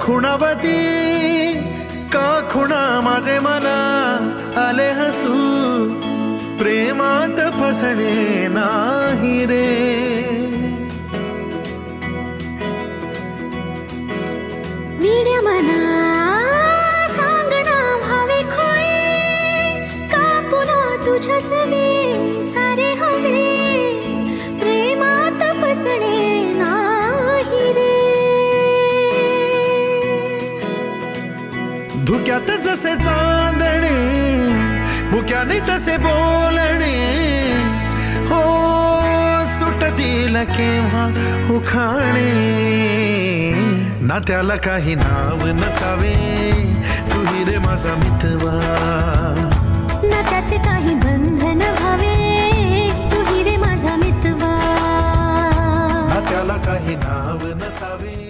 खुणावती का खुणा माझे मला आले हसू, प्रेमात फसणे नाही रे. वीड्या मना सांगना भावे खोळे, का पुन्हा तुझ्या सवे सारे हवे, प्रेमात फसणे नाही रे. धुक्यात जसे चांदणे, मुक्याने तसे बोलणे, हो सुटतील केव्हा उखाणे. नात्याला काही नाव नसावे, तू ही रे माझा मितवा. नात्याचे काही बंधन व्हावे, तू ही रे माझा मितवा. नात्याला काही नाव नसावे.